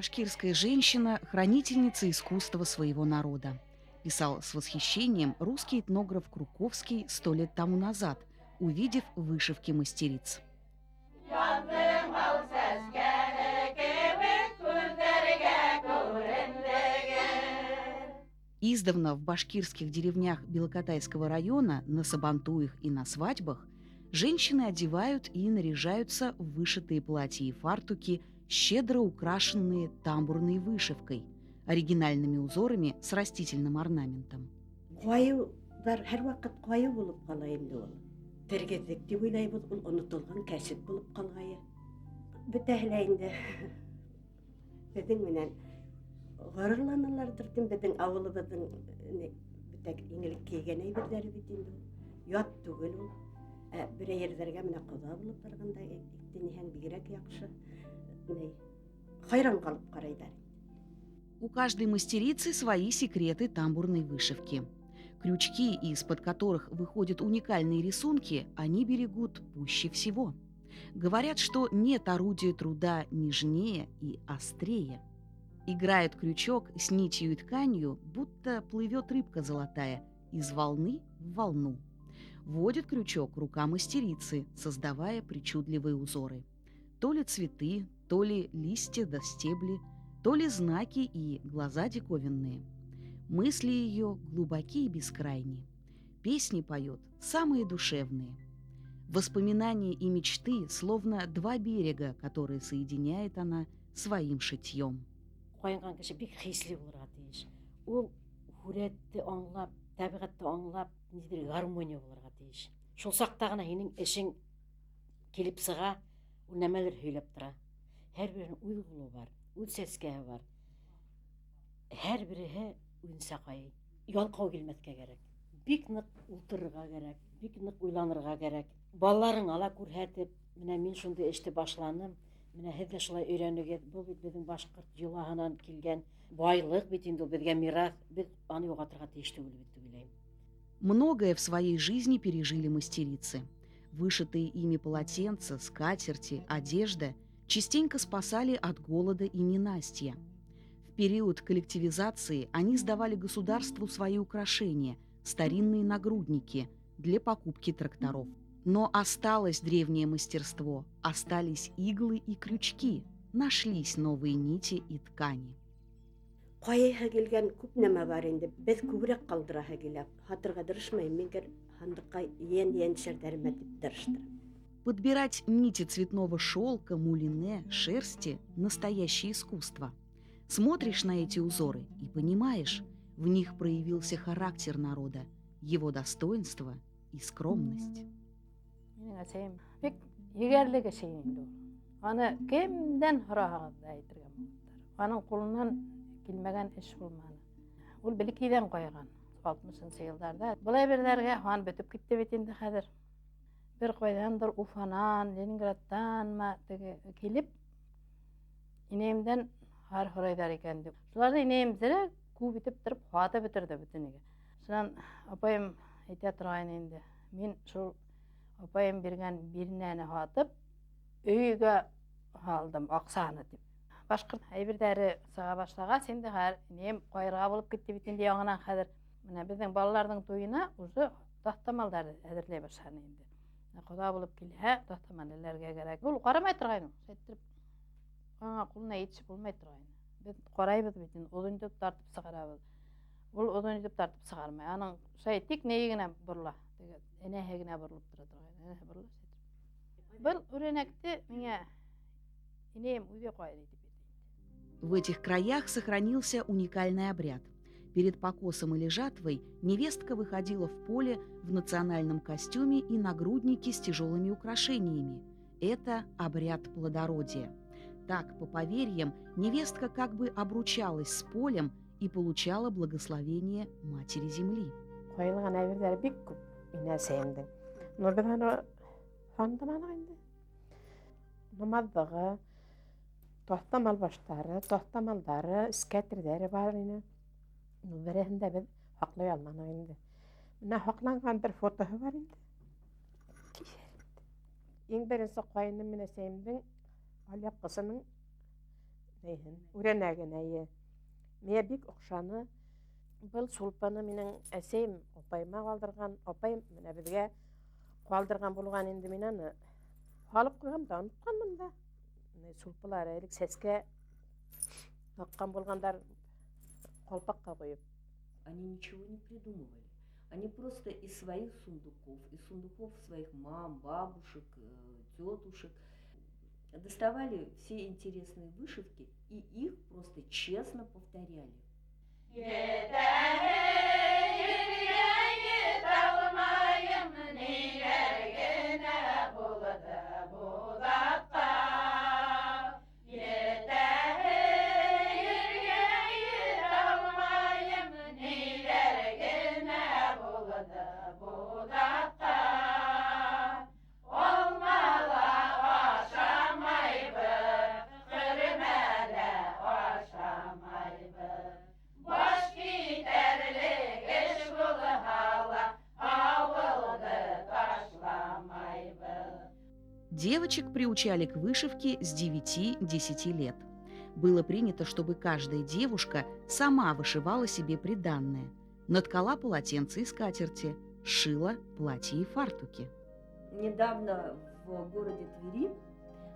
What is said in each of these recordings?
башкирская женщина – хранительница искусства своего народа. Писал с восхищением русский этнограф Круковский 100 лет тому назад, увидев вышивки мастериц. Издавна в башкирских деревнях Белокотайского района на сабантуях и на свадьбах женщины одевают и наряжаются в вышитые платья и фартуки, щедро украшенные тамбурной вышивкой, оригинальными узорами с растительным орнаментом. Куайылар һәр вакыт куайы булып кала инде ул. Тергезлек дип уйлайбыз, ул онытылган кәсеп булып калгае. Бөтәһләр инде безнең менән горурланалардыр ди, безнең авылыбызның бөтәк иңелек кигән әйберләре бит инде. Ят түгел ул. Бер йөрдәргә менә кыза булып барганда иктенеһен бигрәк яхшы. Хайран калып карайлар. У каждой мастерицы свои секреты тамбурной вышивки. Крючки, из-под которых выходят уникальные рисунки, они берегут пуще всего. Говорят, что нет орудия труда нежнее и острее. Играет крючок с нитью и тканью, будто плывет рыбка золотая из волны в волну. Водит крючок рука мастерицы, создавая причудливые узоры. То ли цветы, то ли листья да стебли, то ли знаки и глаза диковинные. Мысли ее глубоки и бескрайни. Песни поет самые душевные. Воспоминания и мечты словно два берега, которые соединяет она своим шитьем. Кайган кеше бик хисле булырга тиеш. Ул хүрәтте аңлап, табигатьте аңлап, нидер гармония булырга тиеш. Шул сакта гына һинең эшең килеп сыга, ул нәмәләр һөйләп тора. Һәр беренең уйгылы бар, үз сәскәһе бар. Һәр береһе үзенчә ялкау килмәскә кирәк. Бик нык ултырырга кирәк, бик нык уйланырга кирәк. Балаларың ала күрһәтеп, менә мин шундый эште башланым. Менә һез дә шулай өйрәнүгә, бу бит безнең башкорт йолаһынан килгән байлык бит инде, безгә мирас, без аны югатырга тиеш түгел бит дип уйлыйм. Многое в своей жизни пережили мастерицы. Вышитые ими полотенца, скатерти, одежда частенько спасали от голода и ненастья. В период коллективизации они сдавали государству свои украшения, старинные нагрудники для покупки тракторов. Но осталось древнее мастерство, остались иглы и крючки, нашлись новые нити и ткани. Кайыга килгән күп нәмә бар инде. Без күбрәк калдыраһа килә. Хатырга тырышмыйм, мин хандыкка ен шәрдәрмә дип тырыштырам. Подбирать нити цветного шелка, мулине, шерсти – настоящее искусство. Смотришь на эти узоры и понимаешь, в них проявился характер народа, его достоинство и скромность. Менің әсейім бек егерлік әшейін еді ол. Аны кемден сұрағанды әйтірген болыптар. Аның қолынан келмеген іш болманы. Ол білікейден қойған 60-шы жылдарда. Бұлай бірлерге хан бөтіп кетті бет енді қазір. Bir koydandыр Уфанан, Ленинградтан ма келіп, инемден har horayдар ekan deb. Şularda inemizlere ku bitip turib xata bitirdi bütünüge. Şundan apayım ayta turgan endi. Men şol apayım bergen birnäni hatıp öýüge aldım aqsany dip. Başkırt aýbirleri sağa başlaga sende har inem koyarga bolup gitdi bitin diýeňinden hazır. Mine bizden balalardyň toýuna uzu tahtamaldary ädirlej başlany endi. Kuda bolup kilhe tahtamallarga gerek. Bul qaramay turgan. Settirip аңа кулуна yetişip bolmay turgan. Biz qoraýbız bitin, odun tutup tartıp sygarabız. Bul odun tutup tartıp sygarmay. Anyň şeý tik neýigine burla. Enehegine burulup turgan. Enehe burla. Bul ürenekdi meňe inem uýda goýdy dip. В этих краях сохранился уникальный обряд. Перед покосом или жатвой невестка выходила в поле в национальном костюме и нагруднике с тяжелыми украшениями. Это обряд плодородия. Так, по поверьям, невестка как бы обручалась с полем и получала благословение Матери Земли. Koyulgan äýberler bik köp mine sevdim. No bir hana fandamana indi. Namazdaga tohtamal başlary, tohtamaldary, isketirleri bar ine. No berehinde biz haklay almana indi. Mine haklangan bir fotoğrafı var indi. Iň birinçi koyunum mine sevdim. Alyapysynyň Үрәнәген әйе. Мия бик оҡшаны. Был сулпаны минең әсәйем апайыма ҡалдырған. Апайым менә беҙгә ҡалдырған булған инде, мин аны һалып ҡуйғам да онотҡанмын да. Сулпылар элек сәскә таҡҡан булғандар ҡалпаҡҡа ҡуйып. Они ничего не придумывали. Они просто из своих сундуков своих мам, бабушек, тетушек доставали все интересные вышивки и их просто честно повторяли. Девочек приучали к вышивке с 9-10 лет. Было принято, чтобы каждая девушка сама вышивала себе приданное. Наткала полотенце и скатерти, шила платья и фартуки. Недавно в городе Твери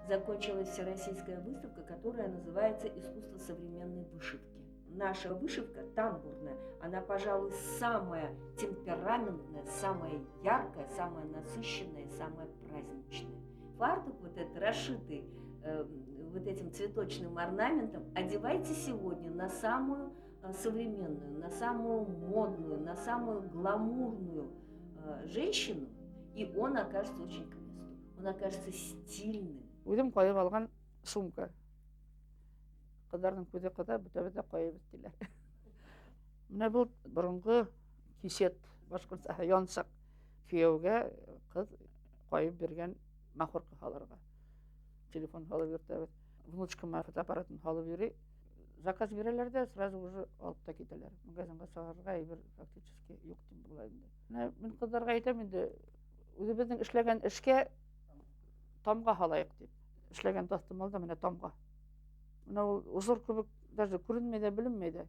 закончилась всероссийская выставка, которая называется «Искусство современной вышивки». Наша вышивка тамбурная, она, пожалуй, самая темпераментная, самая яркая, самая насыщенная, самая праздничная. Фартук вот этот, расшитый вот этим цветочным орнаментом, одевайте сегодня на самую современную, на самую модную, на самую гламурную женщину, и он окажется очень к месту, он окажется стильным. Үзем кайып алган сумка. Кызларның күзе кыда, бөтә кайып иттеләр. Менә бу борынгы кисет, башкортса янсак кияүгә кыз кайып биргән махорка халарга. Телефон халып йөртәбез. Внучкама фотоаппаратын халып йөри. Заказ бирәләр дә, сразу уже алып та китәләр. Магазинга сагарга әйбер фактически юк дип була инде. Мин кызларга әйтәм инде, үзебезнең эшләгән эшкә тамга халайык дип. Эшләгән тастымал да менә тамга. Менә ул узыр кебек даже күренмәй дә, беленмәй дә.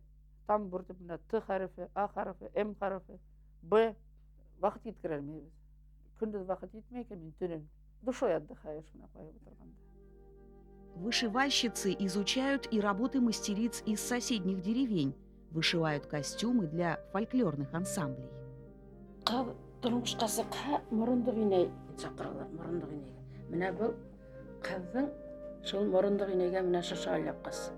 Тамбур дип менә Т хәрефе, А хәрефе, М хәрефе, Б вакыт иткерәлмәйбез. Көндез вакыт итмәй икән, мин төнен душой отдыхаешь менә кайып утырганда. Вышивальщицы изучают и работы мастериц из соседних деревень, вышивают костюмы для фольклорных ансамблей. Кыз тормышка сыкка морондык инәй чакыралар, морондык инәйгә. Менә бу кызның шул морондык инәйгә менә шушы алып кыз.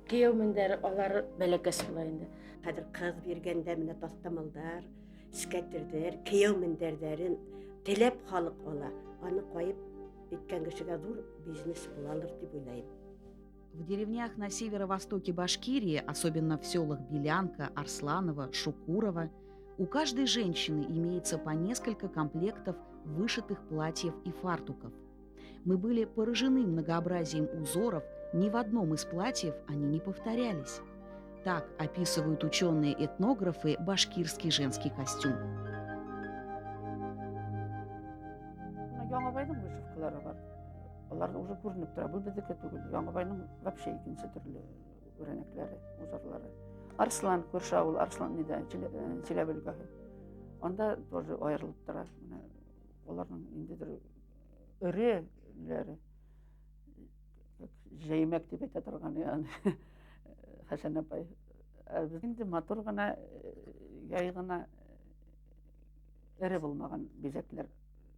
Кияү мендәре алар бәләкәс була инде. Хәзер кыз биргәндә менә тастымалдар, скәтердер, кияү мендәрдәрен теләп халык ала. Аны кайып иткән кешегә зур бизнес булалыр дип уйлайм. В деревнях на северо-востоке Башкирии, особенно в селах Белянка, Арсланово, Шукурово, у каждой женщины имеется по несколько комплектов вышитых платьев и фартуков. Мы были поражены многообразием узоров, ни в одном из платьев они не повторялись. Так описывают ученые-этнографы башкирский женский костюм. Яңабайның вышивкалары бар. Алар уже күренеп тора. Бу безнеке түгел. Яңабайның вообще икенче төрле үрәнәкләре, узорлары. Арслан күрше авыл, Арслан ниде, Чиләбе өлкәһе. Анда тоже аерылып тора. Менә аларның индидер өреләре. Җәймәк дип әйтә торган, ягъни Хәсән апай. Без инде матур гына, яй гына эре булмаган бизәкләр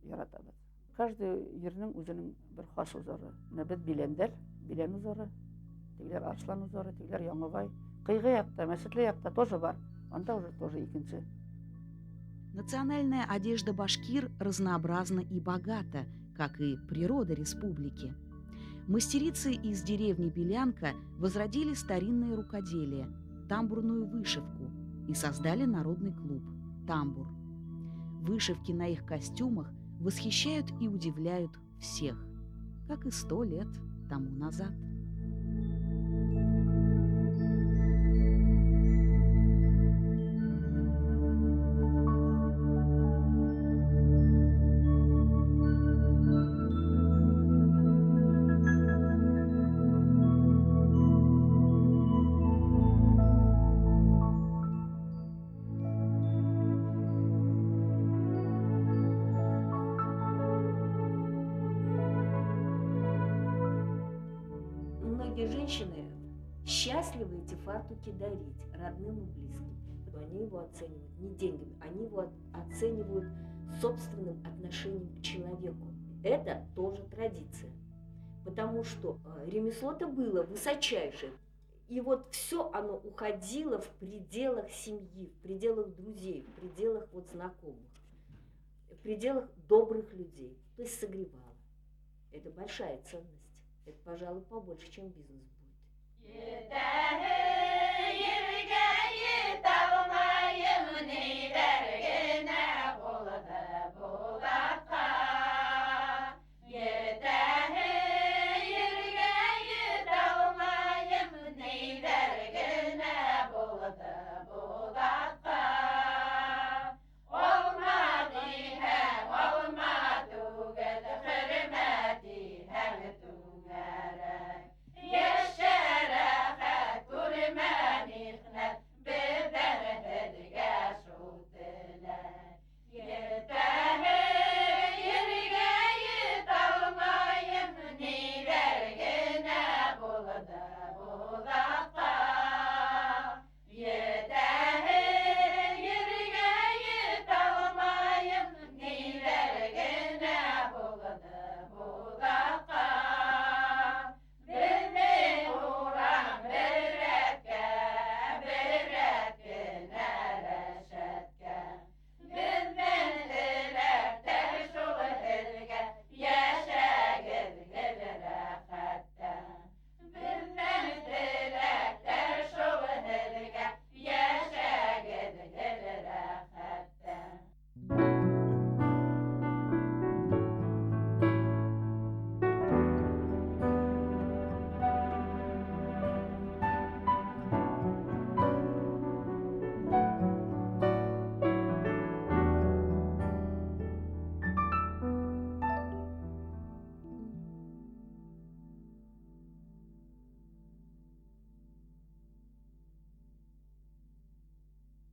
яратабыз. Каждый ернең үзенең бер хас узоры. Менә без биләндәр, билән узоры, тегеләр Арслан узоры, тегеләр Яңабай. Кыйгы якта, Мәсетле якта тоже бар. Анда уже тоже икенче. Национальная одежда башкир разнообразна и богата, как и природа республики. Мастерицы из деревни Белянка возродили старинное рукоделие, тамбурную вышивку, и создали народный клуб «Тамбур». Вышивки на их костюмах восхищают и удивляют всех, как и 100 лет тому назад. женщины счастливы эти фартуки дарить родным и близким. Они его оценивают не деньгами, они его оценивают собственным отношением к человеку. Это тоже традиция, потому что ремесло-то было высочайшее. И вот все оно уходило в пределах семьи, в пределах друзей, в пределах вот знакомых, в пределах добрых людей. То есть согревало. Это большая ценность. Это, пожалуй, побольше, чем бизнес будет.